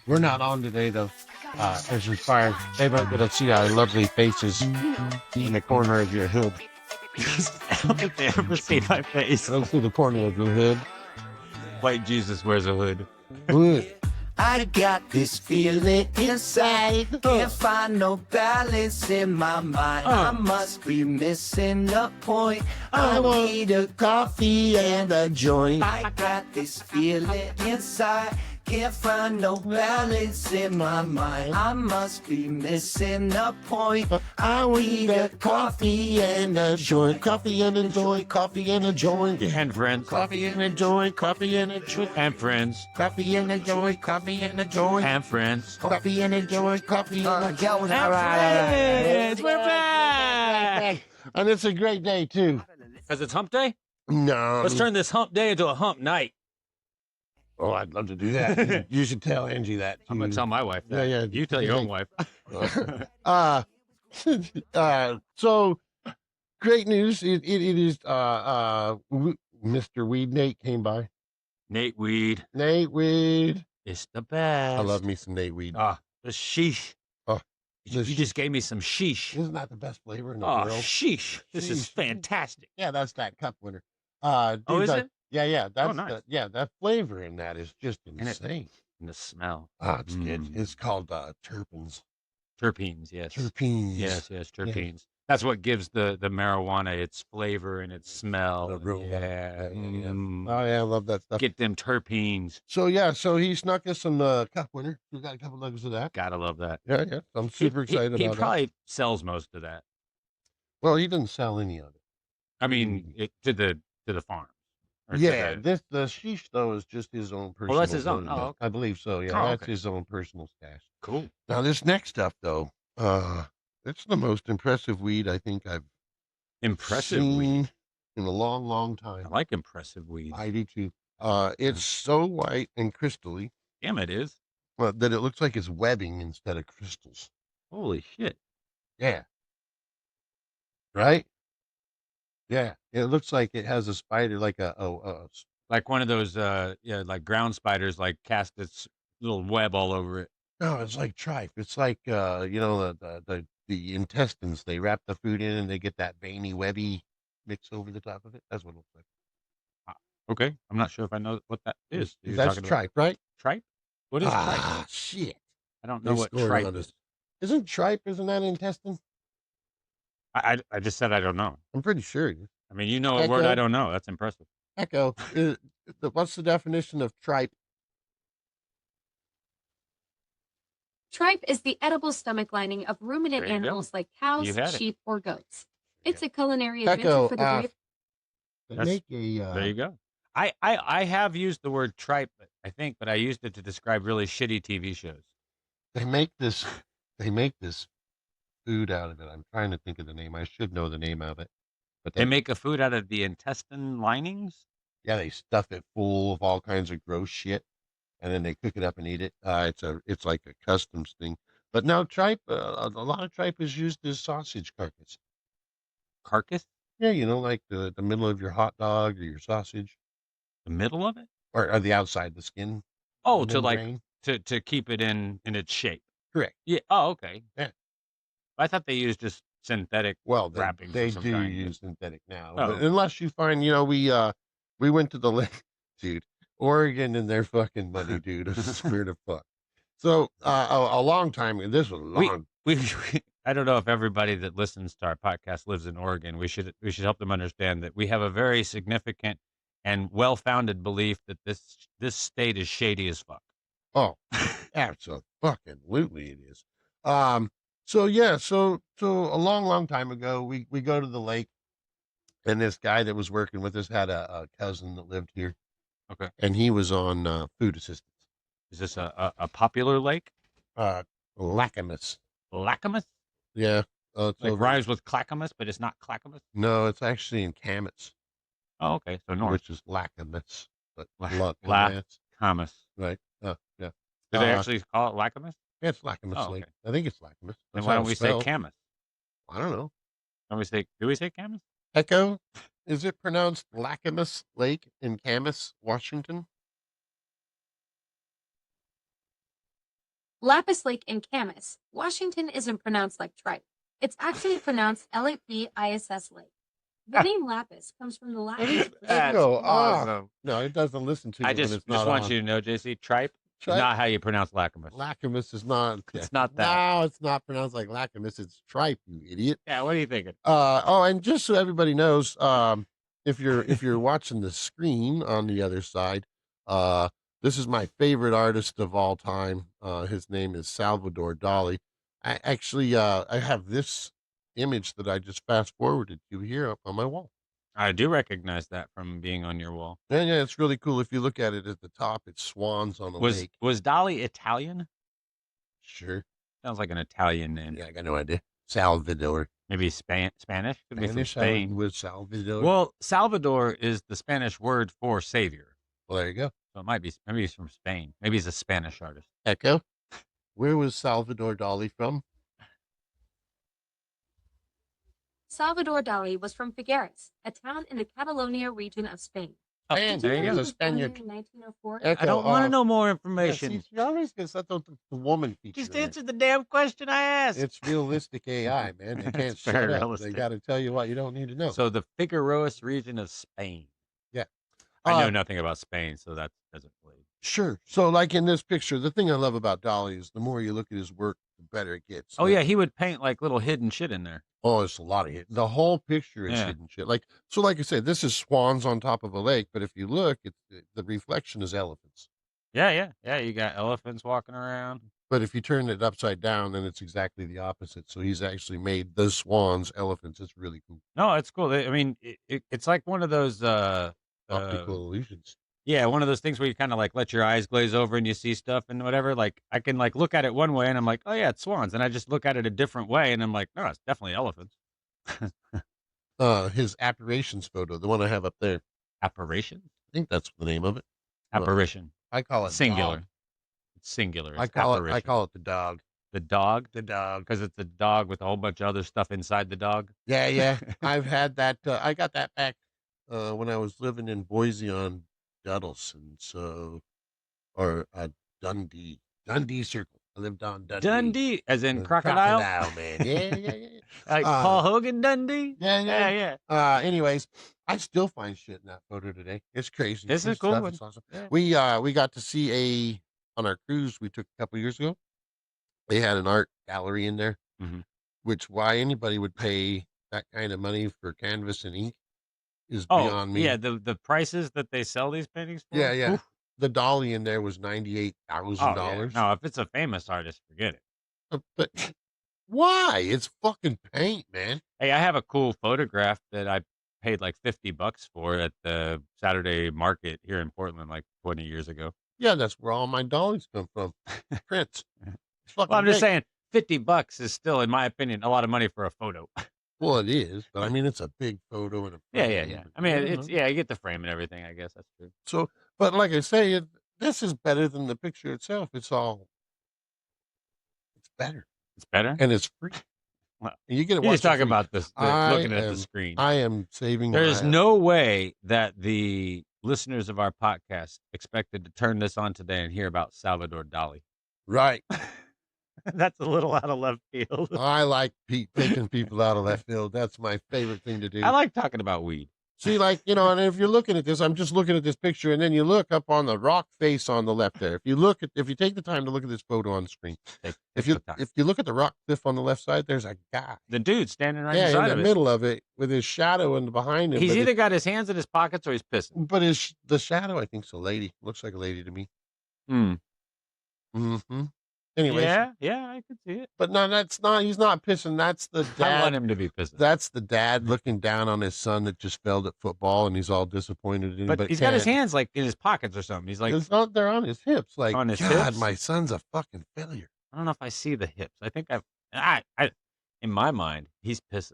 We're not on today, though. As required. They might get to see our lovely faces in the corner of your hood. I don't think they ever see my face. Don't see the corner of your hood. White Jesus wears a hood. Hood. I got this feeling inside. Can't find no balance in my mind. I must be missing a point. I need a coffee and a joint. I got this feeling inside. Can't find no balance in my mind. I must be missing a point. I need a coffee and a joint. Coffee and a joint. Coffee and a joint. And friends. Coffee and a joint. Coffee and a joint. And friends. Coffee and a joint. Coffee and a joint. And friends. Coffee and a joint. Coffee and a joint. And friends. We're back. And it's a great day, too. Because it's hump day? No. Let's turn this hump day into a hump night. Oh, I'd love to do that. You should tell Angie that. I'm going to tell my wife that. Yeah. You tell your own wife. So great news. It is Mr. Weed Nate came by. Nate Weed. Nate Weed. It's the best. I love me some Nate Weed. The sheesh. Oh, you just gave me some sheesh. Isn't that the best flavor in the Oh, world? sheesh. This is fantastic. Yeah, that's that cup winner. Oh, is it? Yeah. That's nice. that flavor in that is just insane. And the smell. It's good. It's called terpenes. Terpenes, yes. Terpenes. Yes, terpenes. Yeah. That's what gives the marijuana its flavor and its smell. The aroma. Yeah. Oh, yeah, I love that stuff. Get them terpenes. So he snuck us some cup winner. We got a couple nuggets of that. Gotta love that. Yeah. I'm super excited about that. He probably sells most of that. Well, he doesn't sell any of it. I mean, to the farm. Yeah, the sheesh though is just his own personal. Well, that's his own. Oh, okay. I believe so. Yeah, that's his own personal stash. Cool. Now this next stuff though, it's the most impressive weed I think I've seen weed in a long, long time. I like impressive weed. I do too. It's so white and crystally. Damn, it is. That it looks like it's webbing instead of crystals. Holy shit. Yeah. Right. Yeah, it looks like it has a spider, like like one of those, like ground spiders, like cast its little web all over it. No, it's like tripe. It's like the intestines. They wrap the food in and they get that veiny, webby mix over the top of it. That's what it looks like. Okay, I'm not sure if I know what that is. That's tripe, right? Tripe? What is tripe? Ah, shit! I don't know what tripe is. Isn't that intestine? I just said I don't know. I'm pretty sure it is. I mean, you know a word I don't know. That's impressive. Echo. What's the definition of tripe? Tripe is the edible stomach lining of ruminant animals like cows, sheep, or goats. It's a culinary adventure for the brave. There you go. I have used the word tripe, I think, but I used it to describe really shitty TV shows. They make this food out of it. I'm trying to think of the name. I should know the name of it. But they make a food out of the intestine linings? Yeah, they stuff it full of all kinds of gross shit, and then they cook it up and eat it. It's like a customs thing. But now tripe, a lot of tripe is used as sausage carcass. Carcass? Yeah, like the middle of your hot dog or your sausage. The middle of it? Or the outside, the skin. Oh, to keep it in its shape. Correct. Yeah. Oh, okay. Yeah. I thought they used just synthetic wrappings. They do use synthetic now. Oh. Unless you find, we went to the lake, dude. Oregon and their fucking money, dude. I swear to fuck. So a long time ago, this was long. I don't know if everybody that listens to our podcast lives in Oregon. We should help them understand that we have a very significant and well-founded belief that this state is shady as fuck. Oh, absolutely it is. So a long time ago, we go to the lake, and this guy that was working with us had a cousin that lived here. Okay. And he was on food assistance. Is this a popular lake? Clackamas. Clackamas? Yeah. It rhymes with Clackamas, but it's not Clackamas? No, it's actually in Camas. Oh, okay. So north. Which is Clackamas. But Clackamas. Right. Yeah. Do they actually call it Clackamas? Yeah, it's Clackamas Lake. I think it's Clackamas. Then why don't we say Camas? I don't know. Do we say Camas? Echo? Is it pronounced Lacamas Lake in Camas, Washington? Lapis Lake in Camas, Washington isn't pronounced like tripe. It's actually pronounced Lapiss Lake. The name Lapis comes from the Latin. That's Echo. awesome. No, it doesn't listen to you I when just it's not want on. you to know, JC, tripe is Tripe? not how you pronounce Lacamas. Lacamas is not. It's not that. No, it's not pronounced like Lacamas. It's tripe, you idiot. Yeah, what are you thinking? And just so everybody knows, if you're watching the screen on the other side, this is my favorite artist of all time. His name is Salvador Dali. I have this image that I just fast forwarded to here up on my wall. I do recognize that from being on your wall. Yeah, it's really cool. If you look at it at the top, it's swans on a lake. Was Dali Italian? Sure. Sounds like an Italian name. Yeah, I got no idea. Salvador. Maybe Spanish? Could be from Spanish Spain. with Salvador. Well, Salvador is the Spanish word for savior. Well, there you go. So it might be, maybe he's from Spain. Maybe he's a Spanish artist. Echo. Where was Salvador Dali from? Salvador Dali was from Figueres, a town in the Catalonia region of Spain. Oh, And there you he go. was a Spaniard. In 1904. Echo, I don't want to know more information. Yeah, see, you always get the woman feature. Just in answer the damn question I asked. It's realistic AI, man. They can't It's shut very up. realistic. They got to tell you what you don't need to know. So the Figueroas region of Spain. Yeah. I know nothing about Spain, so that doesn't play. Sure. So, like in this picture, the thing I love about Dali is the more you look at his work, the better it gets. Oh, yeah, he would paint like little hidden shit in there. Oh, it's a lot of hit. The whole picture is hidden shit. Like I said, this is swans on top of a lake, but if you look, the reflection is elephants. Yeah. You got elephants walking around. But if you turn it upside down, then it's exactly the opposite. So he's actually made the swans elephants. It's really cool. No, it's cool. I mean, it's like one of those Optical illusions. Yeah, one of those things where you kind of like let your eyes glaze over and you see stuff and whatever. Like I can like look at it one way and I'm like, oh yeah, it's swans, and I just look at it a different way and I'm like, no, it's definitely elephants. His apparitions photo, the one I have up there. Apparition? I think that's the name of it. Apparition. I call it singular. dog. It's singular. It's I call it the dog. The dog? The dog. Because it's a dog with a whole bunch of other stuff inside the dog. Yeah. I've had that. I got that back when I was living in Boise on Duddleson, or Dundee Circle. I lived on Dundee. Dundee, as in crocodile? Crocodile, man. Yeah. Like Paul Hogan Dundee? Yeah. Anyways, I still find shit in that photo today. It's crazy. It's a cool one. It's awesome. Yeah. We got to see on our cruise we took a couple years ago. They had an art gallery in there, which why anybody would pay that kind of money for canvas and ink is beyond me. Yeah, the prices that they sell these paintings for. Yeah. Oof. The dolly in there was $98,000. No, if it's a famous artist, forget it. But why? It's fucking paint, man. Hey, I have a cool photograph that I paid like $50 for at the Saturday market here in Portland like 20 years ago. Yeah, that's where all my dollies come from. Prints. Well, I'm just saying, $50 is still, in my opinion, a lot of money for a photo. Well, it is, but I mean, it's a big photo and a frame. Yeah. I mean, it's you get the frame and everything. I guess that's true. So, but like I say, this is better than the picture itself. It's better. It's better, and it's free. Well, and you get to you're watch just talking about this, looking at the screen. I am saving. There is no way that the listeners of our podcast expected to turn this on today and hear about Salvador Dali. Right. That's a little out of left field. I like taking people out of left field. That's my favorite thing to do. I like talking about weed. See, like, and if you're looking at this, I'm just looking at this picture, and then you look up on the rock face on the left there. If you take the time to look at this photo on the screen, if you look at the rock cliff on the left side, there's a guy. The dude standing right inside in the middle of it with his shadow in behind him. He's either got his hands in his pockets or he's pissing. But the shadow, I think, is a lady. Looks like a lady to me. Anyways, yeah, I could see it. But no, that's not. He's not pissing. That's the dad. I want him to be pissing. That's the dad looking down on his son that just failed at football, and he's all disappointed in him. But he's got his hands like in his pockets or something. He's like, it's not. They're on his hips. Like, on his God, hips? my son's a fucking failure. I don't know if I see the hips. I think I in my mind, he's pissing.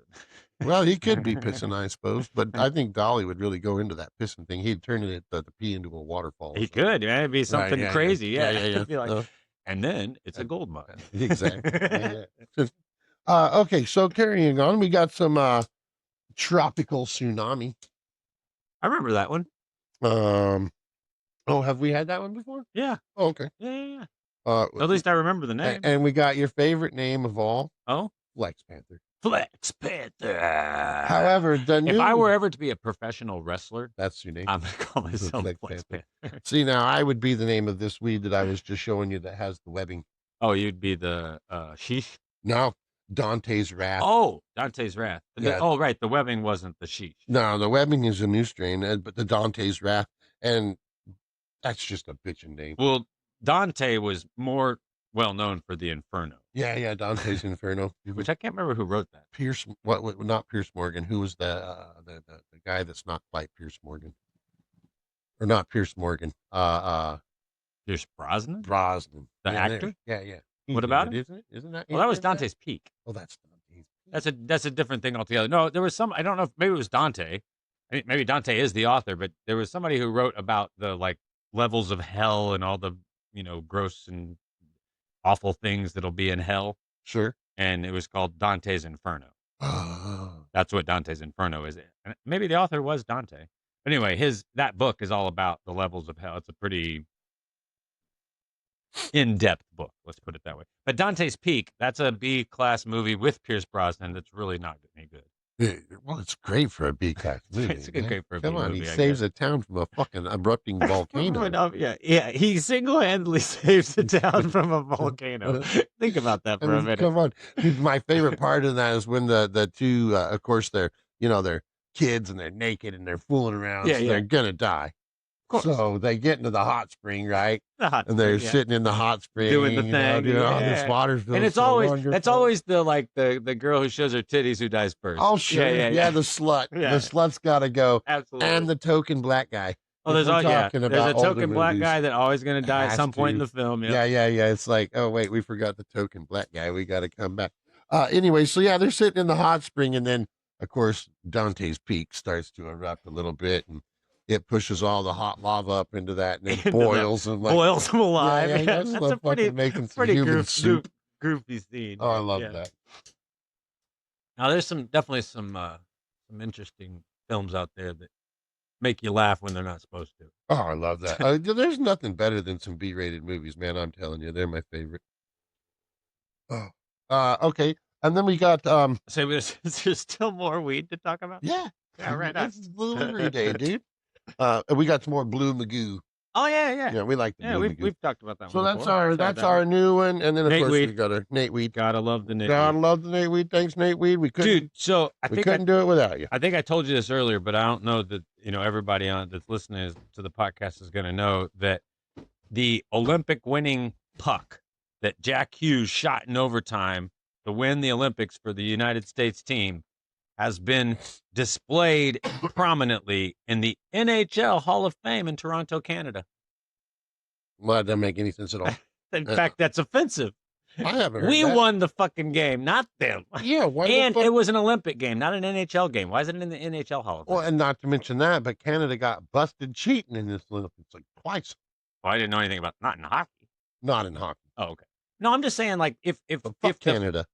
Well, he could be pissing, I suppose. But I think Dolly would really go into that pissing thing. He'd turn the pee into a waterfall. He could, man. It'd be something crazy. Yeah. It'd be like, Uh, and then it's a gold mine. Exactly. Okay, so carrying on, we got some tropical tsunami. I remember that one. Oh, have we had that one before? Yeah. Oh, okay. Yeah. At least I remember the name. And we got your favorite name of all. Oh, Flex Panther. Flex Panther. However, if I were ever to be a professional wrestler, that's your name. I'm gonna call myself Flex Panther. See, now I would be the name of this weed that I was just showing you that has the webbing. Oh, you'd be the sheesh. No, Dante's Wrath. Oh, Dante's Wrath. Yeah. Oh, right. The webbing wasn't the sheesh. No, the webbing is a new strain, but the Dante's Wrath, and that's just a bitchin' name. Well, Dante was more well known for the Inferno. Yeah, Dante's Inferno. Which I can't remember who wrote that. Pierce, not Pierce Morgan. Who was the guy that's not quite Pierce Morgan, or not Pierce Morgan? Pierce Brosnan. Brosnan, the actor. Yeah. What about it? Isn't that? Well, that was Dante's Peak. Oh, that's Dante's Peak. That's a different thing altogether. No, there was some. I don't know if maybe it was Dante. I mean, maybe Dante is the author, but there was somebody who wrote about the levels of hell and all the gross and awful things that'll be in hell. Sure. And it was called Dante's Inferno. That's what Dante's Inferno is. And maybe the author was Dante. But anyway, that book is all about the levels of hell. It's a pretty in-depth book, let's put it that way. But Dante's Peak, that's a B-class movie with Pierce Brosnan that's really not any good. Well, it's great for a B-class movie. It's great for a Come B on, movie, he saves a town from a fucking erupting volcano. Yeah, he single-handedly saves the town from a volcano. Think about that for a minute. Come on, my favorite part of that is when the two, of course, they're kids and they're naked and they're fooling around. Yeah, so they're gonna die. So they get into the hot spring, right? And they're sitting in the hot spring, doing the thing, doing all this water. And it's always the girl who shows her titties who dies first. Oh sure, yeah, the slut. Yeah. The slut's got to go. Absolutely. And the token black guy. Oh, there's a token black guy that always going to die at some point in the film. Yeah. It's like, oh wait, we forgot the token black guy. We got to come back. Anyway, so yeah, they're sitting in the hot spring, and then of course Dante's Peak starts to erupt a little bit, and it pushes all the hot lava up into that, and it boils them alive. Yeah, that's a pretty goofy scene. Oh, I love that. Now, there's definitely some interesting films out there that make you laugh when they're not supposed to. Oh, I love that. There's nothing better than some B-rated movies, man. I'm telling you, they're my favorite. Oh, okay. And then we got So there's still more weed to talk about. Yeah, right. It's Blue Day, dude. We got some more Blue Magoo. Oh yeah. Yeah, we like the Blue Magoo. We've talked about that. So one that's our new one, and then of course we got our Nate Weed. Gotta love the Nate. Gotta love the Nate Weed. Thanks, Nate Weed. We couldn't, dude. So we couldn't do it without you. I think I told you this earlier, but I don't know that everybody that's listening to the podcast is going to know that the Olympic winning puck that Jack Hughes shot in overtime to win the Olympics for the United States team has been displayed prominently in the NHL Hall of Fame in Toronto, Canada. Well, that doesn't make any sense at all. In fact, that's offensive. I haven't heard We that. won the fucking game, not them. Yeah, and it was an Olympic game, not an NHL game. Why is it in the NHL Hall of Fame? Well, and not to mention that, but Canada got busted cheating in this Olympics twice. Well, I didn't know anything about not in hockey. Not in hockey. Oh, okay. No, I'm just saying, if Canada.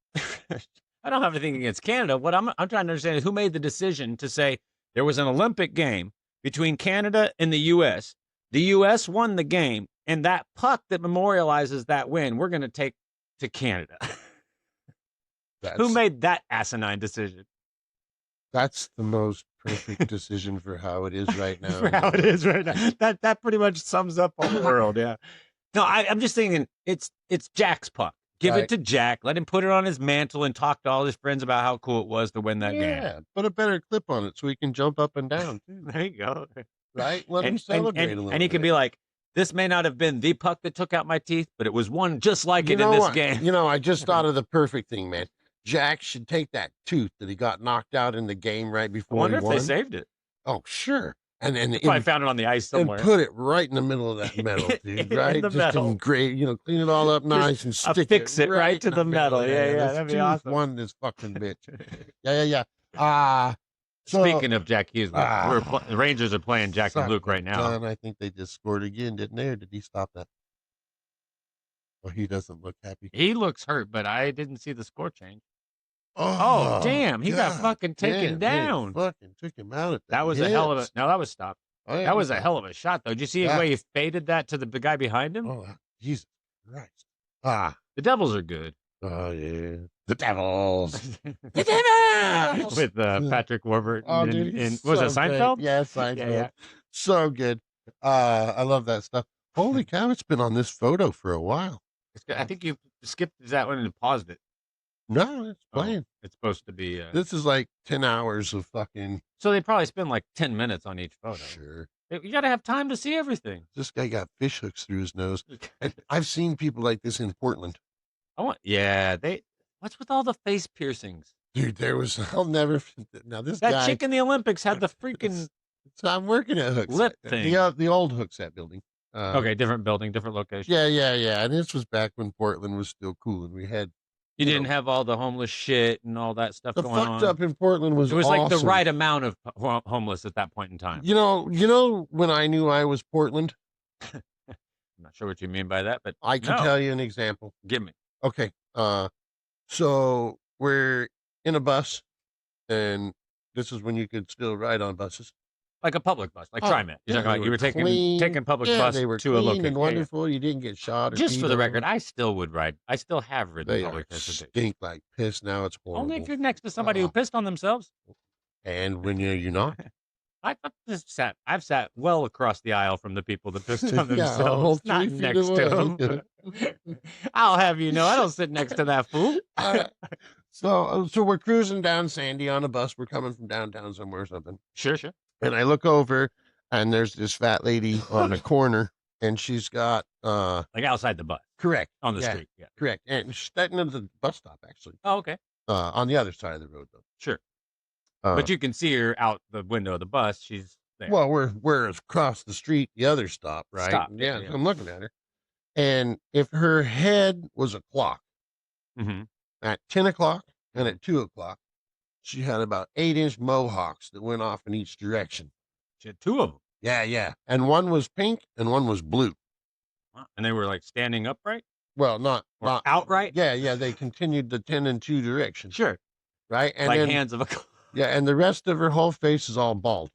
I don't have anything against Canada. What I'm trying to understand is who made the decision to say there was an Olympic game between Canada and the U.S. The U.S. won the game, and that puck that memorializes that win, we're going to take to Canada. Who made that asinine decision? That's the most perfect decision for how it is right now. For how it is right now. That pretty much sums up all the world, yeah. No, I'm just thinking it's Jack's puck. Give it to Jack. Let him put it on his mantle and talk to all his friends about how cool it was to win that game. Yeah, put a better clip on it so he can jump up and down, too. There you go. Right? Let him celebrate a little bit. And he can be like, this may not have been the puck that took out my teeth, but it was one just like it in this game. I just thought of the perfect thing, man. Jack should take that tooth that he got knocked out in the game right before he won. I wonder if they saved it. Oh, sure. And probably found it on the ice somewhere. And put it right in the middle of that metal, dude. Right? In the metal. Great, clean it all up nice and stick affix it right to the metal. Yeah, that'd be awesome. Won this fucking bitch. Yeah. Speaking of Jack Hughes, the Rangers are playing Jack and Luke right now. And I think they just scored again, didn't they? Or did he stop that? Well, he doesn't look happy. He looks hurt, but I didn't see the score change. Oh, damn. He got God fucking taken damn, down. Fucking took him out at the That was a hell of a... hips. No, that was stopped. Oh, yeah, that was a hell of a shot, though. Did you see the way he faded that to the guy behind him? Oh, Jesus Christ. Ah. The Devils are good. Oh, yeah. The Devils. The Devils! With Patrick Warburton. Oh, dude, was it Seinfeld? Great. Yeah, Seinfeld. Yeah. So good. I love that stuff. Holy cow, it's been on this photo for a while. I think you skipped that one and paused it. No, it's playing. It's supposed to be... This is like 10 hours of fucking... So they probably spend like 10 minutes on each photo. Sure. You got to have time to see everything. This guy got fish hooks through his nose. I've seen people like this in Portland. What's with all the face piercings? Dude, I'll never... Now, that guy... That chick in the Olympics had the freaking... So I'm working at Hooks. Lip thing. The old Hooks, that building. Okay, different building, different location. Yeah. And this was back when Portland was still cool, and we had... You didn't have all the homeless shit and all that stuff going on. The fucked up in Portland was It was awesome. like the right amount of homeless at that point in time. You know when I knew I was Portland? I'm not sure what you mean by that, but I can tell you an example. Give me. Okay. So we're in a bus, and this is when you could still ride on buses. Like a public bus, like TriMet. You're talking about you were taking public bus they were to clean a location. And wonderful. You didn't get shot. Just for the record, I still would ride. I still have ridden public transportation. Stink like piss. Now it's horrible. Only if you're next to somebody who pissed on themselves. And when you're not. I've sat well across the aisle from the people that pissed on themselves, not next to them. I'll have you know, I don't sit next to that fool. So we're cruising down Sandy on a bus. We're coming from downtown somewhere or something. Sure. And I look over, and there's this fat lady on the corner, and she's got like outside the bus. Correct. On the street. Yeah. Correct. And she's stepping into the bus stop, actually. Oh, okay. On the other side of the road, though. Sure. But you can see her out the window of the bus. She's there. Well, we're across the street, the other stop, right? Stop. Yeah, I'm looking at her. And if her head was a clock, at 10 o'clock and at 2 o'clock, she had about 8-inch mohawks that went off in each direction. She had 2 of them. Yeah. And one was pink and one was blue. And they were like standing upright? Well, not outright? Yeah. They continued the 10 and 2 direction. Sure. Right? And like then, hands of a clock. Yeah, and the rest of her whole face is all bald.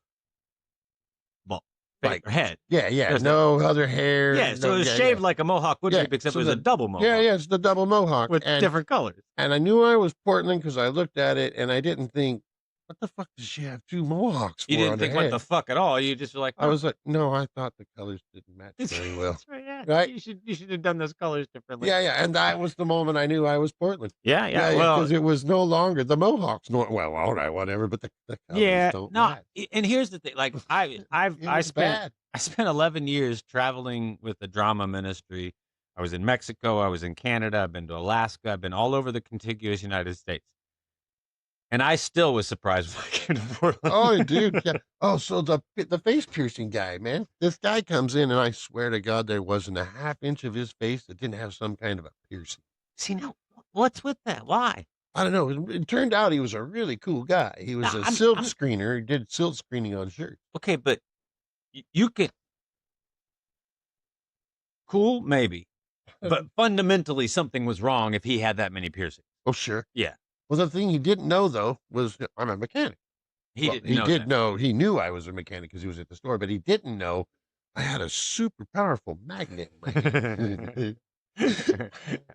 Like head. Yeah. There's no other hair. Yeah, so it was shaved like a mohawk would be, except it was a double mohawk. Yeah, it's the double mohawk. With different colors. And I knew I was Portland because I looked at it and I didn't think, what the fuck does she have 2 mohawks for? You didn't think what the fuck at all. You just were like, I was like, no, I thought the colors didn't match very well. That's right, yeah. Right? You should have done those colors differently. Yeah. And that was the moment I knew I was Portland. Yeah. Well, because it was no longer the mohawks. Well, all right, whatever. But the colors don't match. And here's the thing. Like I spent 11 years traveling with the drama ministry. I was in Mexico. I was in Canada. I've been to Alaska. I've been all over the contiguous United States. And I still was surprised when I came to Portland. Oh, dude. Yeah. Oh, so the face piercing guy, man. This guy comes in, and I swear to God, there wasn't a half-inch of his face that didn't have some kind of a piercing. See, now, what's with that? Why? I don't know. It turned out he was a really cool guy. He was a silk screener. He did silk screening on shirts. Okay, but you could... Cool, maybe. But fundamentally, something was wrong if he had that many piercings. Oh, sure. Yeah. Well, the thing he didn't know, though, was I'm a mechanic. He did know. He knew I was a mechanic because he was at the store, but he didn't know I had a super powerful magnet.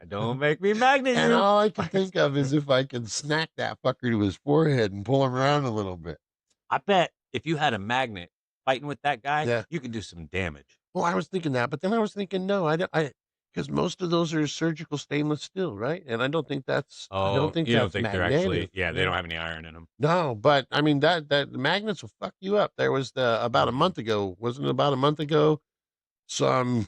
Don't make me magnet you. And all I can think of is if I can snack that fucker to his forehead and pull him around a little bit. I bet if you had a magnet fighting with that guy, you could do some damage. Well, I was thinking that, but then I was thinking, no, because most of those are surgical stainless steel, right? And I don't think that's. Oh, I don't think you don't that's think magnetic. they're actually? Yeah, they don't have any iron in them. No, but I mean that the magnets will fuck you up. There was about a month ago, wasn't it? About a month ago, some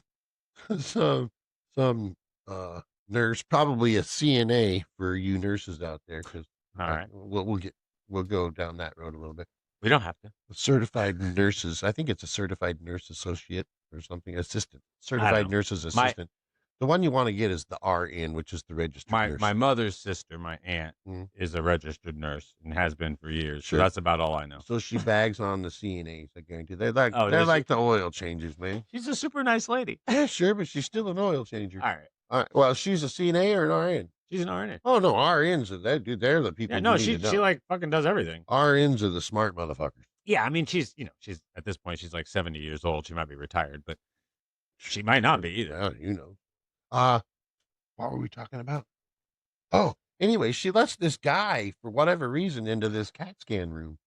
nurse, probably a CNA for you nurses out there, because all right, we'll go down that road a little bit. We don't have to. Certified nurses. I think it's a certified nurse associate or something. Assistant. Certified nurses assistant. The one you want to get is the RN, which is the registered nurse. My mother's sister, my aunt, is a registered nurse and has been for years. Sure. So that's about all I know. So she bags on the CNAs, I guarantee. They're like the oil changers, man. She's a super nice lady. Yeah, sure, but she's still an oil changer. All right. Well, she's a CNA or an RN? She's an RN. Oh no, RNs are that dude. They're the people. Yeah, no, she like fucking does everything. RNs are the smart motherfuckers. Yeah, I mean, she's at this point she's like 70 years old. She might be retired, but she might not be either. Well, you know. What were we talking about? Oh, anyway, she lets this guy for whatever reason into this CAT scan room.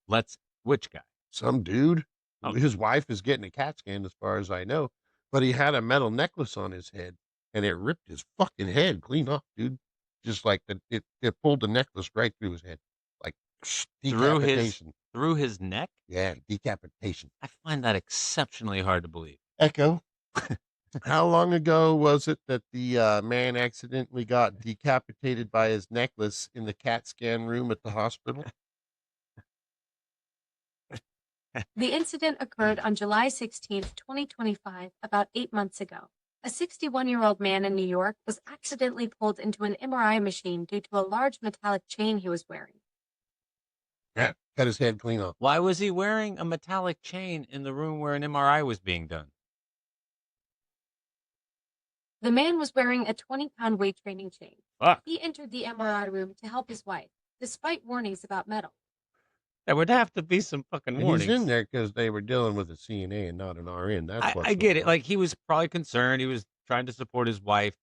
Which guy? Some dude. Oh. His wife is getting a CAT scan, as far as I know, but he had a metal necklace on his head, and it ripped his fucking head clean off, dude. Just like it pulled the necklace right through his head, like decapitation. Through his neck? Yeah, decapitation. I find that exceptionally hard to believe. Echo. How long ago was it that the man accidentally got decapitated by his necklace in the CAT scan room at the hospital? The incident occurred on July 16, 2025, about 8 months ago. A 61-year-old man in New York was accidentally pulled into an MRI machine due to a large metallic chain he was wearing. Yeah, cut his head clean off. Why was he wearing a metallic chain in the room where an MRI was being done? The man was wearing a 20-pound weight training chain. Fuck. He entered the MRI room to help his wife, despite warnings about metal. There would have to be some fucking warnings. He's in there because they were dealing with a CNA and not an RN. That's I get it. Like, he was probably concerned. He was trying to support his wife.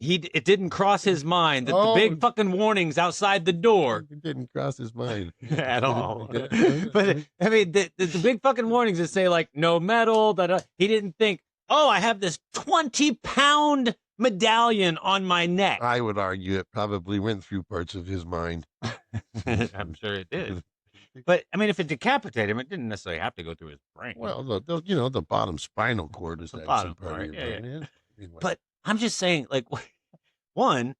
It didn't cross his mind that the big fucking warnings outside the door. It didn't cross his mind at all. But I mean, the big fucking warnings that say like no metal. That he didn't think, oh, I have this 20-pound medallion on my neck. I would argue it probably went through parts of his mind. I'm sure it did. But I mean, if it decapitated him, it didn't necessarily have to go through his brain. Well, the bottom spinal cord is the that bottom part of your brain. Yeah. Anyway. But I'm just saying, like, one,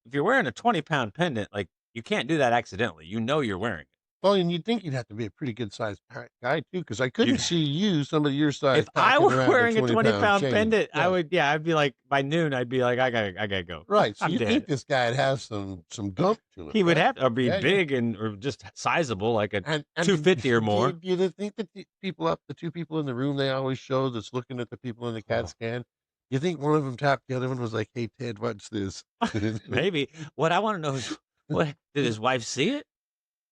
if you're wearing a 20-pound pendant, like, you can't do that accidentally. You know you're wearing it. Well, and you'd think you'd have to be a pretty good sized guy too, because I couldn't see you, somebody your size. If I were wearing a 20-pound pendant, yeah. I'd be like, by noon, I'd be like, I gotta go. Right. So I'm you dead. think this guy'd have some gump to him. He would right? have to be big or just sizable, like a and 250 or more. Do you think that the two people in the room they always show that's looking at the people in the CAT scan? You think one of them tapped the other one was like, "Hey Ted, watch this." Maybe. What I want to know is, what did his wife see it?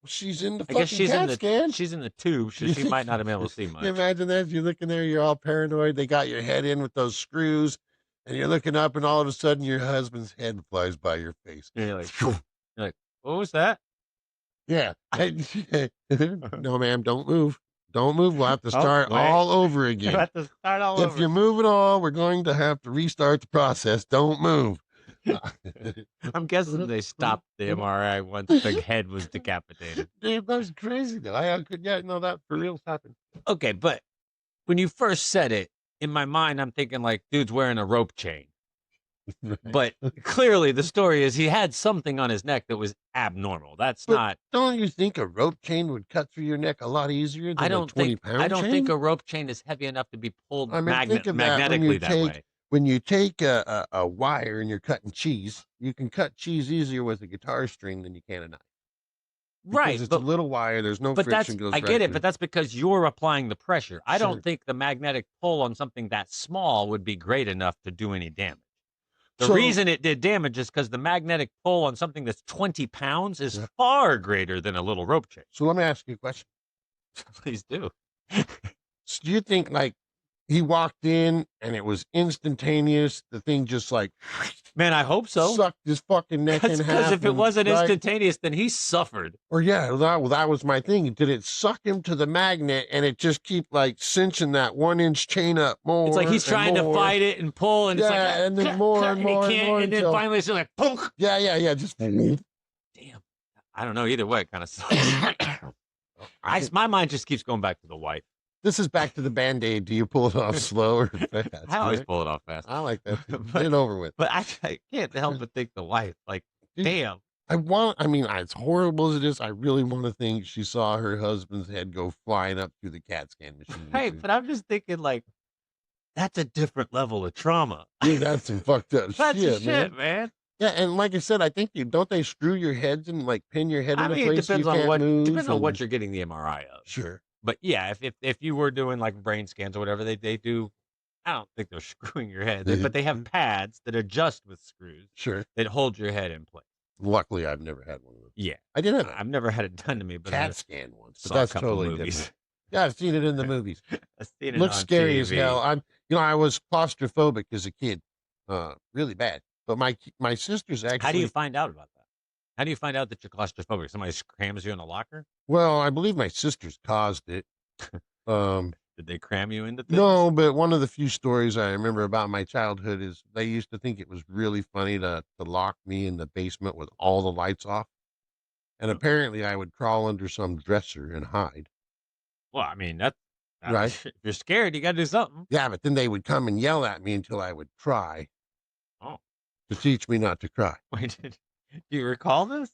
She's in the I guess fucking CAT scan. She's in the tube, so she might not have been able to see much. Can you imagine that? You're looking there, you're all paranoid. They got your head in with those screws, and you're looking up, and all of a sudden, your husband's head flies by your face. And you're like, what was that? Yeah. No, ma'am, don't move. Don't move. We'll have to start all over again. We'll have to start all over. If you move at all, we're going to have to restart the process. Don't move. I'm guessing they stopped the MRI once the head was decapitated. Dude, that was crazy, though. I could, that for real happened. Okay, but when you first said it, in my mind, I'm thinking like, dude's wearing a rope chain. Right. But clearly the story is he had something on his neck that was abnormal. Not. Don't you think a rope chain would cut through your neck a lot easier than a 20-pound I don't chain? think a rope chain is heavy enough to be pulled magnetically that way. When you take a wire and you're cutting cheese, you can cut cheese easier with a guitar string than you can a knife. Because it's a little wire. There's no friction. Goes I right get it, through. but that's because you're applying the pressure. I don't think the magnetic pull on something that small would be great enough to do any damage. The reason it did damage is because the magnetic pull on something that's 20 pounds is far greater than a little rope chain. So let me ask you a question. Please do. So do you think like he walked in and it was instantaneous? The thing just like, man, I hope so. Sucked his fucking neck in half. Because if it wasn't instantaneous, then he suffered. Or that was my thing. Did it suck him to the magnet and it just keep like cinching that 1-inch chain up more? It's like he's trying to fight it and pull, and it's like, and then more and more and more, and then finally it's just like, punk. Yeah, just. Damn. I don't know. Either way, it kind of sucks. My mind just keeps going back to the wife. This is back to the Band-Aid. Do you pull it off slow or fast? I always pull it off fast. I like that. Get it over with. But I can't help but think the wife, like, damn. As horrible as it is, I really want to think she saw her husband's head go flying up through the CAT scan machine. Right, but I'm just thinking, like, that's a different level of trauma. Dude, that's some fucked up shit, man. Yeah, and like I said, I think don't they screw your heads and like pin your head in a place it depends so you can't on move? Depends on what you're getting the MRI of. Sure. But yeah, if you were doing like brain scans or whatever, they do. I don't think they're screwing your head, but they have pads that adjust with screws Sure. that hold your head in place. Luckily, I've never had one of those. Yeah, I did have a I've never had it done to me, but I CAT scan once, but saw a that's couple totally movies. different. Yeah, I've seen it in the movies. I've seen it Looks on scary as TV. hell. I was claustrophobic as a kid, really bad. But my sister's actually. How do you find out about that? How do you find out that you're claustrophobic? Somebody crams you in a locker? Well, I believe my sisters caused it. Did they cram you into things? No, but one of the few stories I remember about my childhood is they used to think it was really funny to lock me in the basement with all the lights off. And apparently I would crawl under some dresser and hide. Well, I mean, that Right. If you're scared, you got to do something. Yeah, but then they would come and yell at me until I would cry. Oh. To teach me not to cry. Wait, do you recall this?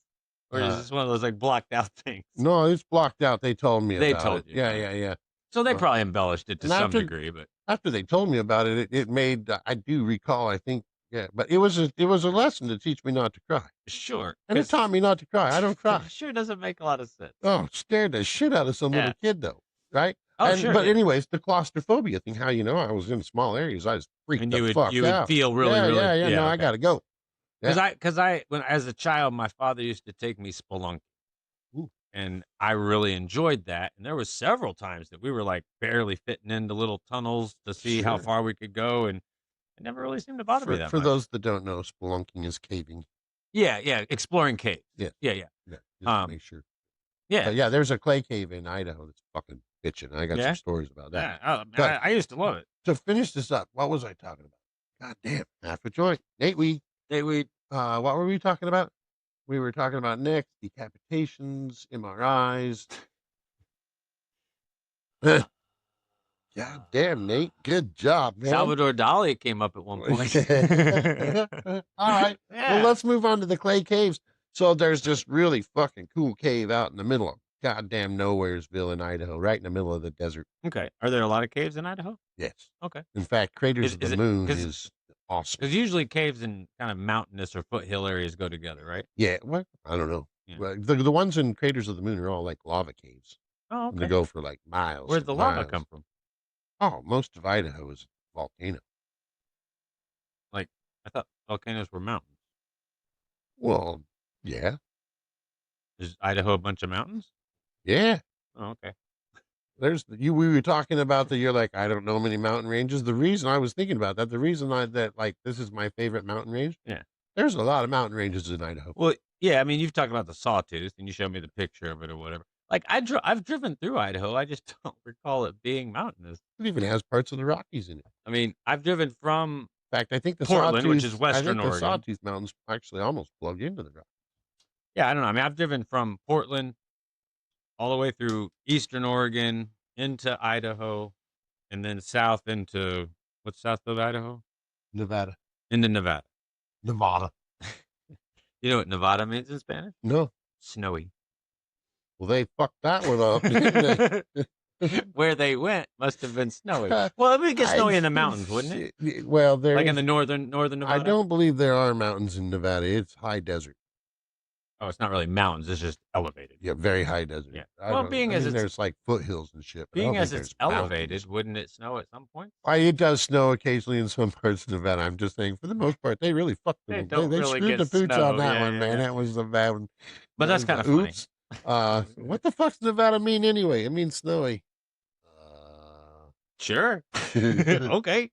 Or is this one of those like blocked out things? No, it's blocked out. They told me They about told it. you. Yeah. So they probably embellished it to and some after- degree, but After they told me about it, it made, I do recall, I think, yeah, but it was a lesson to teach me not to cry. sure. And it taught me not to cry. I don't cry. It sure doesn't make a lot of sense. Oh, scared the shit out of some little kid though, right? Oh, sure. But anyways, the claustrophobia thing, how I was in small areas, I was freaked And the fuck you out. would feel really, Yeah, no, I okay. gotta go. Because when as a child, my father used to take me spelunking. Ooh. And I really enjoyed that. And there was several times that we were like barely fitting into little tunnels to see how Sure. far we could go. And it never really seemed to bother me that For much. those that don't know, spelunking is caving. Yeah, exploring caves. Yeah. Yeah. Yeah, just to make sure. Yeah. But yeah, there's a clay cave in Idaho that's fucking bitching. I got some stories about that. Yeah. But- I used to love it. To finish this up, what was I talking about? God damn, half a joint. Nate, what were we talking about? We were talking about necks, decapitations, MRIs. God damn, Nate. Good job, man. Salvador Dali came up at one point. All right. Yeah. Well, let's move on to the clay caves. So there's this really fucking cool cave out in the middle of goddamn Nowheresville in Idaho, right in the middle of the desert. Okay. Are there a lot of caves in Idaho? Yes. Okay. In fact, Craters of the Moon 'cause- is awesome. Because usually caves in kind of mountainous or foothill areas go together, right? Yeah, what? I don't know. Yeah. Well, the ones in Craters of the Moon are all like lava caves. Oh, And they okay. go for like miles. Where'd and the lava miles. come from? Oh, most of Idaho is volcano. I thought volcanoes were mountains. Well, yeah. Is Idaho a bunch of mountains? Yeah. Oh, okay. We were talking about you're like, I don't know many mountain ranges. The reason I was thinking about that, the reason this is my favorite mountain range. Yeah. There's a lot of mountain ranges in Idaho. Well, yeah. I mean, you've talked about the Sawtooth, and you showed me the picture of it or whatever. Like I've driven through Idaho. I just don't recall it being mountainous. It even has parts of the Rockies in it. I mean, I've driven from In fact, I think the Portland, which Sawtooth, is western the Oregon. Sawtooth Mountains actually almost plug into the Rockies. Yeah, I don't know. I mean, I've driven from Portland all the way through eastern Oregon into Idaho, and then south into what's south of Idaho? Nevada. Into Nevada. Nevada. You know what Nevada means in Spanish? No. Snowy. Well, they fucked that one up, didn't they? Where they went must have been snowy. Well, it would get snowy in the mountains, wouldn't it? Well, Like in the northern Nevada? I don't believe there are mountains in Nevada. It's high desert. Oh, it's not really mountains. It's just elevated. Yeah, very high desert. Yeah. I Well, don't- being I as mean, it's- there's like foothills and shit. but I Being don't as think it's there's elevated, mountains. wouldn't it snow at some point? Why, it does snow occasionally in some parts of Nevada. I'm just saying, for the most part, they really fucked them. They don't They really screwed get the pooch snow. on that Yeah, one, yeah, man. yeah. That was a bad one. But that's kind of funny. Oops. What the fuck's Nevada mean anyway? It means snowy. Sure. Okay.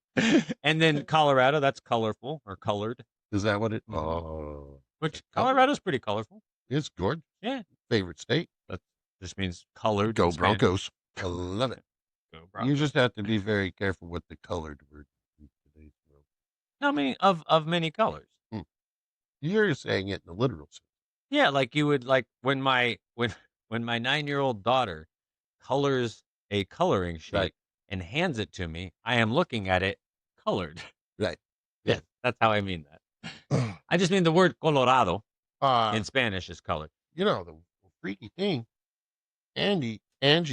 And then Colorado, that's colorful or colored. Is that what it? Mhm. Oh, Which Colorado's pretty colorful. it's gorgeous. Yeah. Favorite state. Just means colored. Go in Spanish. Broncos. I love it. Go You Broncos. just have to be very careful with the colored word in today's world. I mean, of many colors. You're saying it in the literal sense. Yeah, like you would like when my 9-year-old daughter colors a coloring sheet Right. and hands it to me, I am looking at it colored. Right. Yes, that's how I mean that. I just mean the word colorado Uh, in Spanish is colored. you know, the freaky thing, Angie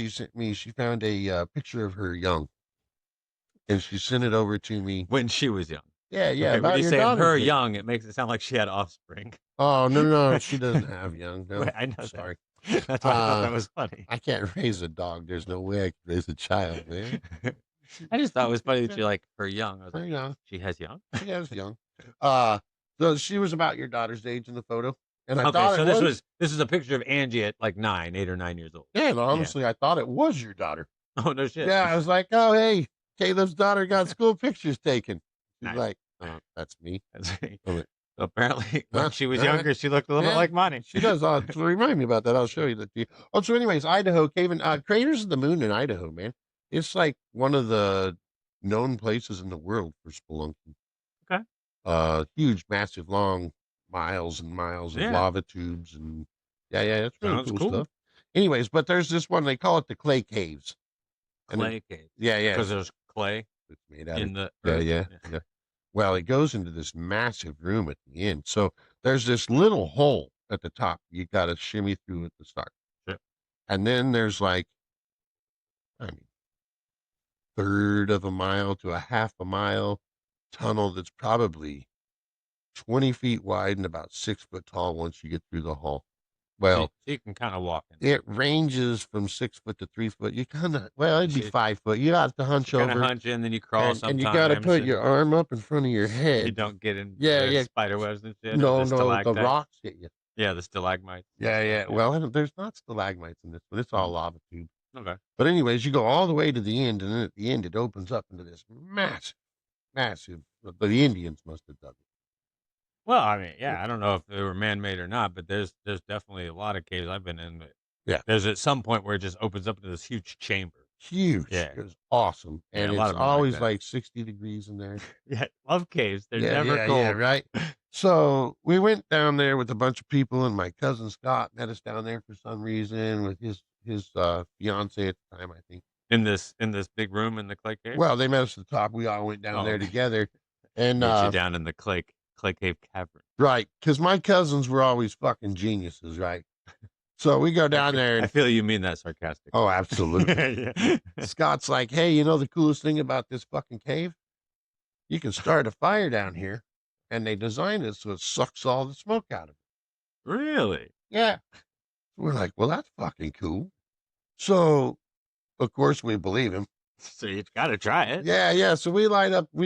sent me, she found a picture of her young. And she sent it over to me. When she was young. Yeah, yeah. Okay, about when you your say daughter her thing. young, it makes it sound like she had offspring. Oh, no, she doesn't have young. No, Wait, I know that. sorry. That's why I thought that was funny. I can't raise a dog. There's no way I can raise a child, man. I just thought it was funny that you like her young. I was Very like, young. she has young. She was young. Uh, so she was about your daughter's age in the photo, and I Okay, thought so it this is a picture of Angie at like 8 or 9 years old. Yeah, and honestly, I thought it was your daughter. Oh no shit. Yeah, I was like, oh hey, Caleb's daughter got school pictures taken. She's Nice. like, that's me. So apparently, when Huh? she was All right. younger, she looked a little bit Yeah, like Monty. She does. So remind me about that. I'll show you that. Oh, so anyways, Idaho Cave and Craters of the Moon in Idaho, man. It's like one of the known places in the world for spelunking. Okay. Huge, massive, long miles and miles of Yeah. lava tubes and yeah, it's really Sounds cool cool. stuff. Anyways, but there's this one they call it the Clay Caves. Clay cave. Yeah, Because there's clay it's made out in of the earth. yeah. Well, it goes into this massive room at the end. So there's this little hole at the top. You got to shimmy through at the start. Sure. And then there's like, I mean, third of a mile to a half a mile tunnel that's probably 20 feet wide and about 6 foot tall once you get through the hole. Well, so you can kind of walk in. it ranges from 6 foot to 3 foot. You kind of, well, it'd be 5 foot. You have to hunch Kind of over. hunch in, then you crawl sometimes. And you got to put your arm up in front of your head. You don't get in spider webs and shit. No, the rocks hit you. Yeah, the stalagmites. Yeah. Well, there's not stalagmites in this one. It's all lava tube. Okay. But anyways, you go all the way to the end, and then at the end, it opens up into this massive. The Indians must have dug it. Well, I mean, yeah, I don't know if they were man-made or not, but there's definitely a lot of caves I've been in. That there's at some point where it just opens up into this huge chamber. Huge. Yeah. It was awesome. And a lot it's of them are always like 60 degrees in there. Yeah, love caves. They're never cold. Yeah, right. So we went down there with a bunch of people, and my cousin Scott met us down there for some reason with his fiance at the time, I think. In this big room in the clay cave? Well, they met us at the top. We all went down there together. And Get you down in the clay cave cavern. Right, because my cousins were always fucking geniuses, right? So we go down there. And, I feel you mean that sarcastically. Oh, absolutely. Scott's like, hey, you know the coolest thing about this fucking cave? You can start a fire down here, and they designed it so it sucks all the smoke out of it. Really? Yeah. We're like, well, that's fucking cool. So, of course, we believe him. So you've got to try it. Yeah. So we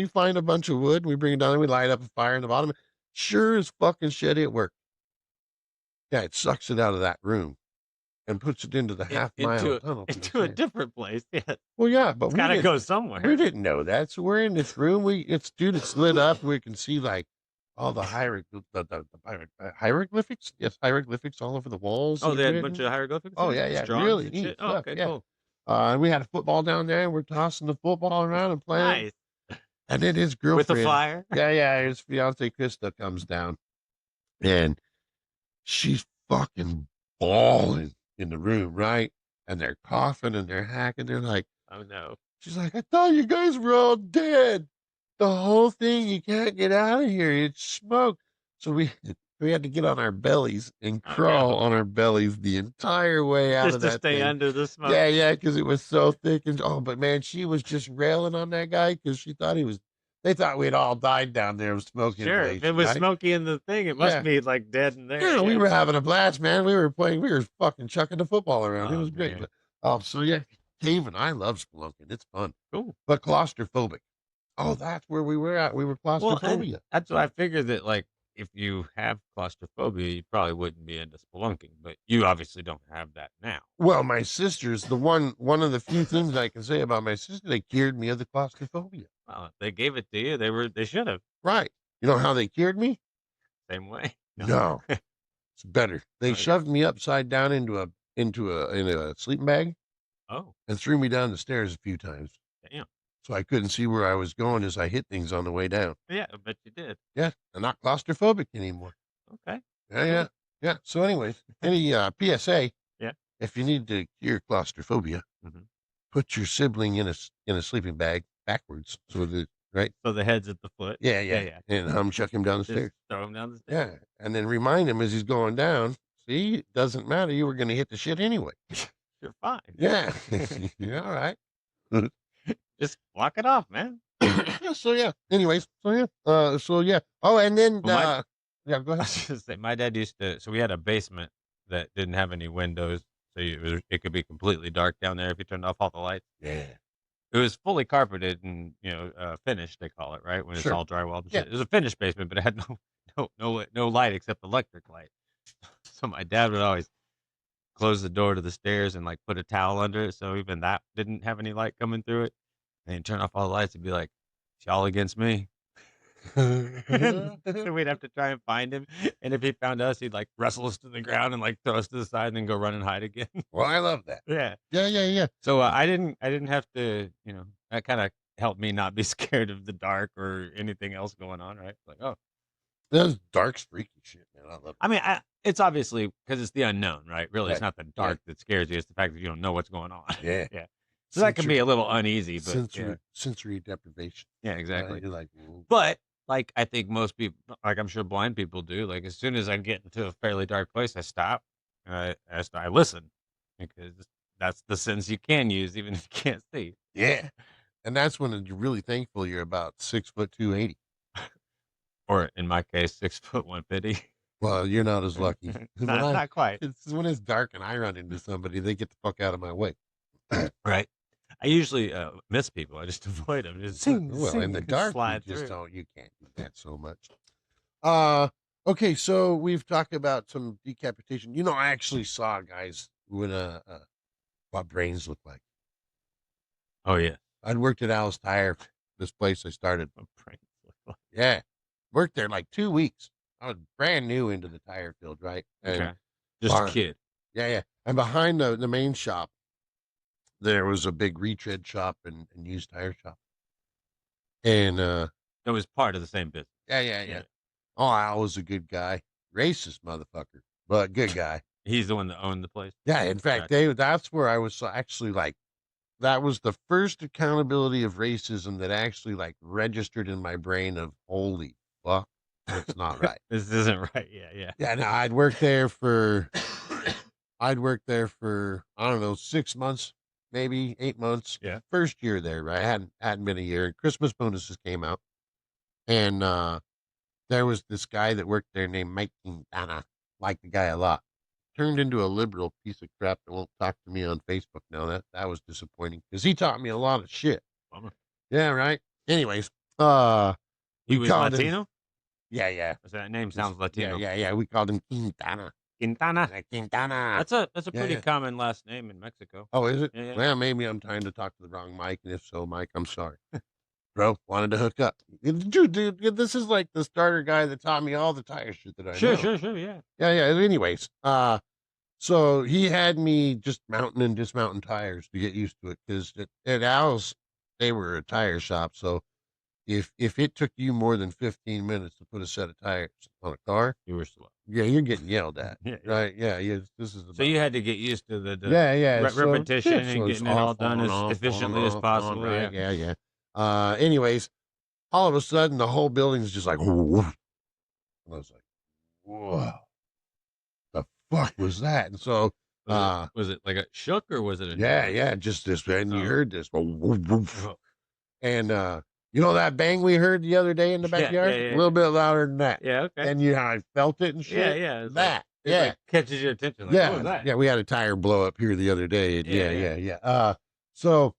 find a bunch of wood, we bring it down, and we light up a fire in the bottom. Sure as fucking shit, it worked. Yeah, it sucks it out of that room and puts it into the half-mile tunnel. Into a different place, yeah. Well, yeah, but it's got to go somewhere. We didn't know that. So we're in this room. It's lit up. We can see like all the hieroglyphics. Yes, hieroglyphics all over the walls. Oh, they had a bunch of hieroglyphics? Oh, yeah. Really neat stuff. Oh, okay, cool. And we had a football down there, and we're tossing the football around and playing. Nice. And then his girlfriend. With a fire? Yeah. His fiance, Krista, comes down. And she's fucking bawling in the room, right? And they're coughing and they're hacking. They're like, oh, no. She's like, I thought you guys were all dead. The whole thing, you can't get out of here. It's smoke. So we had to get on our bellies and crawl on our bellies the entire way out just of that to stay thing. under the smoke. Yeah, because it was so thick. And but man, she was just railing on that guy because she thought they thought we'd all died down there of smoking. Sure, if it was smoky in the thing, it must be like dead in there. Yeah, we were having a blast, man. We were fucking chucking the football around. It was great. But, so yeah, Dave and I love spelunking. It's fun. Cool. But claustrophobic. Oh, that's where we were at. We were claustrophobic. Well, that's what I figured that like if you have claustrophobia, you probably wouldn't be into spelunking, but you obviously don't have that now. Well, my sister's one of the few things I can say about my sister. They cured me of the claustrophobia. Well, if they gave it to you. They should have. Right. You know how they cured me? Same way. No. It's better. They shoved me upside down into a sleeping bag. Oh. And threw me down the stairs a few times. Damn. So I couldn't see where I was going as I hit things on the way down. Yeah, I bet you did. Yeah, I'm not claustrophobic anymore. Okay. Yeah. So anyways, any PSA. Yeah. If you need to cure claustrophobia, put your sibling in a sleeping bag backwards, so the head's at the foot. Yeah. And chuck him down the stairs. Throw him down the stairs. Yeah, and then remind him as he's going down. See, it doesn't matter. You were going to hit the shit anyway. You're fine. Yeah. You're all right. Just block it off, man. Anyways. Oh, and then go ahead. I was just say my dad used to. So we had a basement that didn't have any windows, so it could be completely dark down there if you turned off all the lights. Yeah. It was fully carpeted and finished. They call it right when it's Sure. all drywall and Yeah. shit. It was a finished basement, but it had no light except electric light. So my dad would always close the door to the stairs and like put a towel under it, so even that didn't have any light coming through it. And he'd turn off all the lights and be like, "It's y'all against me." So we'd have to try and find him. And if he found us, he'd like wrestle us to the ground and like throw us to the side and then go run and hide again. Well, I love that. Yeah. Yeah. So I didn't have to, that kind of helped me not be scared of the dark or anything else going on. Right. Like, oh, That's dark, freaky shit, man. I love it. I mean, it's obviously because it's the unknown, right? Really, Right. it's not the dark that scares you. It's the fact that you don't know what's going on. Yeah. Yeah. So that can be a little uneasy, but sensory deprivation. yeah, exactly. You're like, whoa. But like I think most people, like I'm sure blind people do, like as soon as I get into a fairly dark place, I stop. I listen because that's the sense you can use even if you can't see. Yeah. And that's when you're really thankful you're about 6'2", 280. Or in my case, 6'1", 150. Well, you're not as lucky. Not quite. It's when it's dark and I run into somebody, they get the fuck out of my way. Right. I usually miss people. I just avoid them. Just Well, in the dark, slide you just through. don't. You can't do that so much. Okay, so we've talked about some decapitation. I actually saw guys when what brains look like. Oh yeah. I'd worked at Alice Tire, this place I started. What brains look like. Yeah, worked there like 2 weeks. I was brand new into the tire field, right? And Okay. Just a kid. Yeah. And behind the main shop, there was a big retread shop and used tire shop. And It was part of the same business. yeah. Oh, Al was a good guy. Racist motherfucker, but good guy. He's the one that owned the place. Yeah, in fact, that's where I was actually like, that was the first accountability of racism that actually like registered in my brain of holy fuck, that's not right. This isn't right. Yeah. Yeah, no, I'd worked there for I don't know, 6 months, maybe 8 months. Yeah. First year there, right? Hadn't been a year. And Christmas bonuses came out, and there was this guy that worked there named Mike Quintana. Liked the guy a lot. Turned into a liberal piece of crap that won't talk to me on Facebook now. That was disappointing because he taught me a lot of shit. Bummer. Yeah, right. Anyways, He was called him- Latino? yeah. That name sounds Latino. Yeah. We called him Quintana. Quintana. Quintana. That's a pretty common last name in Mexico. Oh, is it? Yeah. Well, maybe I'm trying to talk to the wrong Mike, and if so, Mike, I'm sorry. Bro, wanted to hook up. Dude, this is like the starter guy that taught me all the tire shit that I know. Sure, yeah. Yeah. Anyways, so he had me just mounting and dismounting tires to get used to it because at Al's, they were a tire shop. So if it took you more than 15 minutes to put a set of tires on a car, You were slow. yeah, you're getting yelled at. Yeah. Right? Yeah. This is So you had to get used to the so repetition and it's getting it all off, done on, as off, efficiently on, as off, possible. on, right? Yeah. Yeah. Anyways, all of a sudden the whole building's just like, woof. And I was like, whoa, the fuck was that? And so, Was it like a shook or was it a yeah, just this, and you Oh. heard this, woof, woof. Oh. And that bang we heard the other day in the Yeah, backyard, yeah. a little bit louder than that. Yeah, okay. And I felt it and shit. Yeah. It's That, like, it like catches your attention. Like, what was that? Yeah, we had a tire blow up here the other day. And Yeah. yeah. So,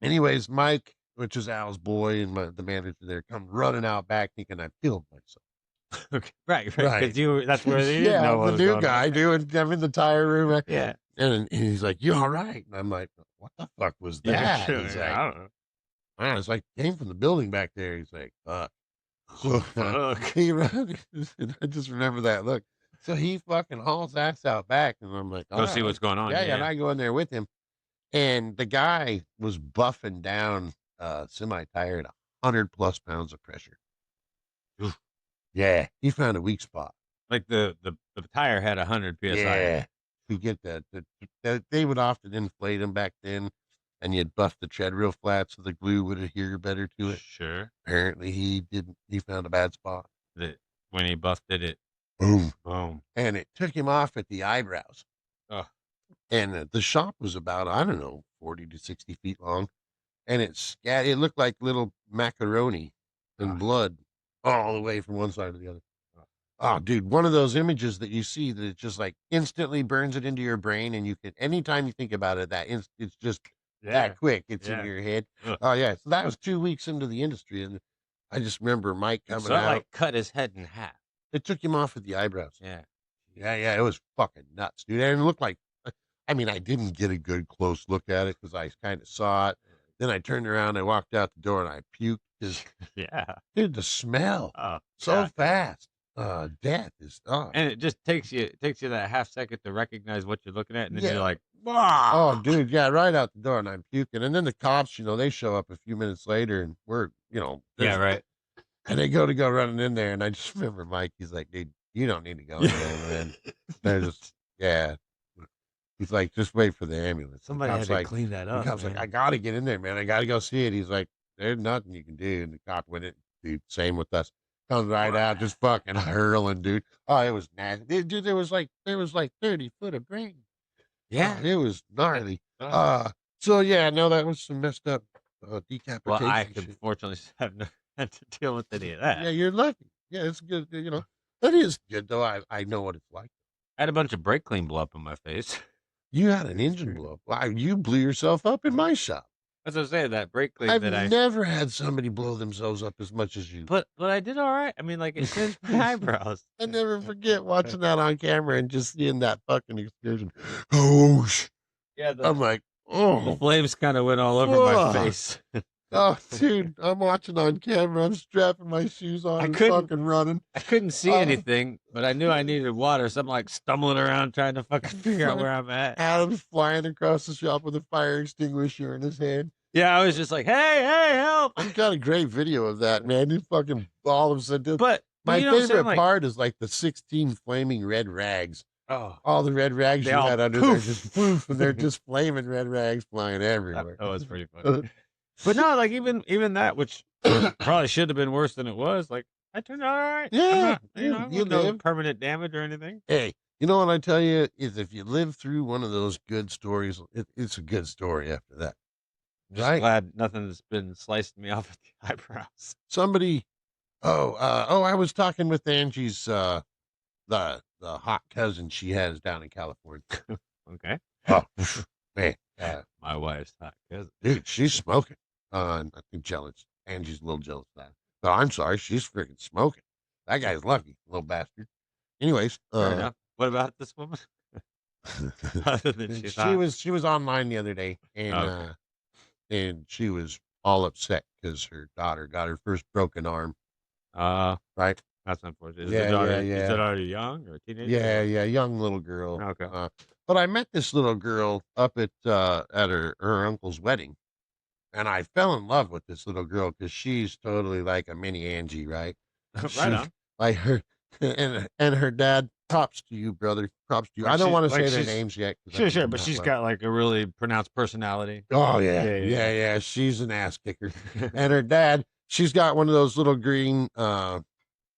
anyways, Mike, which is Al's boy and the manager there, come running out back thinking I killed myself. Okay. Right. Right. Because that's where they didn't know what the was new going on. guy doing. I'm in the tire room. Right? Yeah. And he's like, "You all right?" And I'm like, "What the fuck was that?" Yeah. He's I like, don't know. "It's like came from the building back there." He's like, "Fuck." So Fuck. he ran. I just remember that look. So he fucking hauls ass out back, and I'm like, Go see what's going on. Yeah, and I go in there with him, and the guy was buffing down semi tire at 100+ pounds of pressure. Oof. Yeah, he found a weak spot. Like the tire had 100 psi. Yeah, to get that. They would often inflate them back then, and you'd buff the tread real flat so the glue would adhere better to it. Sure. Apparently, he didn't. He found a bad spot. That when he buffed it, Boom, and it took him off at the eyebrows. Oh. And the shop was about, I don't know, 40 to 60 feet long, and it looked like little macaroni and blood all the way from one side to the other. Oh, dude, one of those images that you see that it just like instantly burns it into your brain, and you can, anytime you think about it, it's just that quick. It's in Yeah. your head. Ugh. Oh yeah. So that was 2 weeks into the industry, and I just remember Mike coming So it out. like cut his head in half. It took him off with the eyebrows. Yeah. Yeah. It was fucking nuts, dude. And it looked like, I mean, I didn't get a good close look at it because I kind of saw it. Then I turned around, I walked out the door, and I puked. Yeah. Dude, the smell Oh, so God. fast. Death is And it just takes you that half second to recognize what you're looking at, and then Yeah. you're like, Oh, "Wah!" dude, yeah, right out the door, and I'm puking. And then the cops, they show up a few minutes later, and we're, Yeah, there's- right. and they go running in there, and I just remember Mike. He's like, "Dude, you don't need to go in there, man." They're just, yeah. He's like, "Just wait for the ambulance." The Somebody had cop's to like, clean that the up, cop's like, man. "I gotta get in there, man. I gotta go see it." He's like, "There's nothing you can do." And the cop went in, dude. Same with us. Comes right out, just fucking hurling, dude. Oh, it was nasty, dude. There was like 30 foot of brain. Yeah. Oh, it was gnarly. Oh. So yeah, no, that was some messed up decapitation. Well, I shit. could fortunately have no had to deal with any of that. Yeah, you're lucky. Yeah, it's good. That is good though. I know what it's like. I had a bunch of brake clean blow up in my face. You had an engine blow up. Wow, you blew yourself up in my shop. As I was saying, that brake clean I've that I never had somebody blow themselves up as much as you. but I did all right. I mean, like, it singed my eyebrows. I never forget watching that on camera and just seeing that fucking explosion. Oh, Yeah, I'm like, the oh, flames kind of went all over my Fuck. face. oh, dude, I'm watching on camera. I'm strapping my shoes on I and couldn't- fucking running. I couldn't see anything, but I knew I needed water, so I'm like stumbling around trying to fucking figure out where I'm at. Adam's flying across the shop with a fire extinguisher in his hand. Yeah, I was just like, hey, help! I've got a great video of that, man. You fucking all of a sudden. But My you know what I'm saying, favorite like, part is like the 16 flaming red rags. oh, All the red rags They you all had under there poof. just poof, and they're just flaming red rags flying that everywhere. was pretty funny. But no, like even that, which probably should have been worse than it was. Like I turned out all right. Yeah, You no live. permanent damage or anything. Hey, you know what I tell you is if you live through one of those good stories, it's a good story after that. Just Right? glad nothing's been sliced me off at the eyebrows. Somebody, I was talking with Angie's, the hot cousin she has down in California. Okay, Oh, man, my wife's hot cousin. dude, she's smoking. I think jealous. Angie's a little jealous of that. No, I'm sorry, she's freaking smoking. That guy's lucky, little bastard. Anyways, Fair enough. What about this woman? Other than she's hot. she was online the other day, and Okay. and she was all upset because her daughter got her first broken arm. Right? That's unfortunate. Is Yeah, the daughter, yeah. Is the daughter young or a teenager? Yeah, young little girl. Okay. But I met this little girl up at her uncle's wedding, and I fell in love with this little girl because she's totally like a mini Angie, right? Right She- on. Like her and her dad. Props to you, brother. Props to you. Like I don't she- want to like say their she's- names yet. 'cause I Sure, think sure, I'm but not she's allowed. got like a really pronounced personality. Oh yeah, Yeah. yeah. She's an ass kicker. And her dad, she's got one of those little green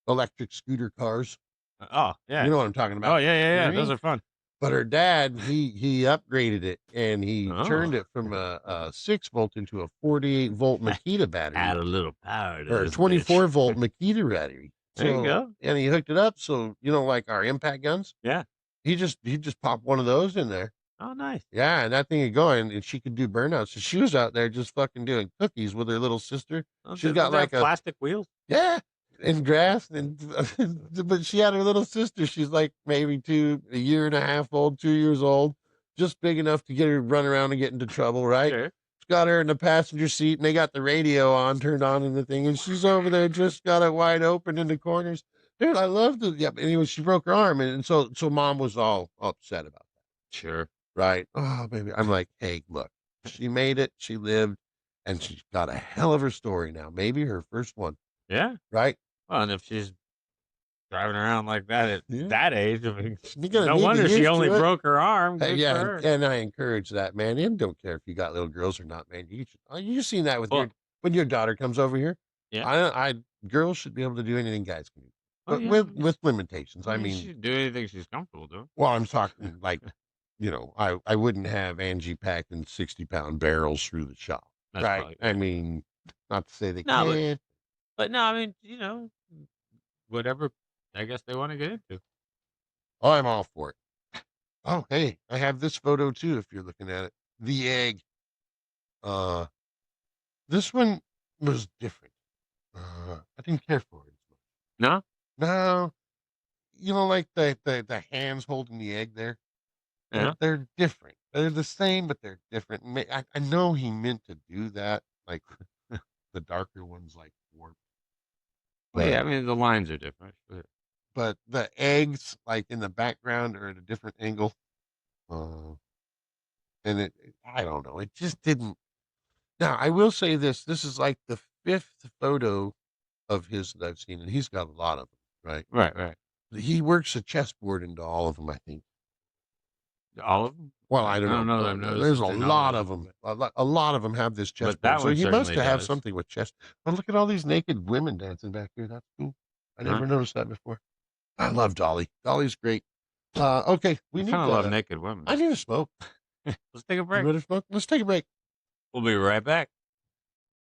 electric scooter cars. Oh, yeah. You know what I'm talking Oh, about. yeah. You know Those what are fun. But her dad, he upgraded it and he Oh. turned it from a 6 volt into a 48 volt Makita battery Add a little power to or a this 24 volt Makita battery. There you go. And he hooked it up so like our impact guns. Yeah. He just popped one of those in there. bitch. Oh, nice. Yeah, and that thing would go and she could do burnouts. So she was out there just fucking doing cookies with her little sister. Oh, She's doesn't got that like have a- plastic wheels. Yeah, and grass and but she had her little sister. She's like maybe a year and a half old, 2 years old, just big enough to get her run around and get into trouble, right? Sure. She's got her in the passenger seat and they got the radio on, turned on in the thing, and she's over there just got it wide open in the corners. Dude, I loved it. Yeah, but anyway, she broke her arm, and so mom was all upset about that. Sure. Right? Oh, baby. I'm like, hey, look, she made it, she lived, and she's got a hell of her story now. Maybe her first one, Yeah. right? Well, and if she's driving around like that at Yeah. that age, I mean, You're gonna no need to wonder get she used only to it. broke her arm. Good Yeah, for her. and I encourage that, man. And don't care if you got little girls or not, man. You've seen that with Well- when your daughter comes over here. Yeah. I girls should be able to do anything guys can do, Oh, but yeah. with limitations. I mean, she can do anything she's comfortable doing. well, I'm talking like, I wouldn't have Angie packing 60-pound barrels through the shop, That's right? probably- I mean, not to say they No, but- can't. But no, I mean, whatever I guess they want to get into. Oh, I'm all for it. Oh, hey, I have this photo too. If you're looking at it, the egg. Uh, this one was different. I didn't care for it as much. No? No, like the hands holding the egg there. Yeah. They're different. They're the same, but they're different. I know he meant to do that. Like the darker ones, like warped. Well, yeah, I But mean, the lines are different. Sure. but the eggs, like in the background, are at a different angle. And I don't know. It just didn't. Now I will say this: this is like the fifth photo of his that I've seen, and he's got a lot of them. Right? Right. He works a chessboard into all of them. I think. All of them? Well, I I don't don't know. know that I've noticed There's a it's in all lot of of them. them. A lot of them have this But chessboard. that So one he must certainly have does. something with chess. But look at all these naked women dancing back here. That's cool. I never Huh? noticed that before. I love Dolly. Dolly's great. Okay, we I need kind of love to. naked women. I need to smoke. Let's take a You break. ready to smoke? Let's take a break. We'll be right back.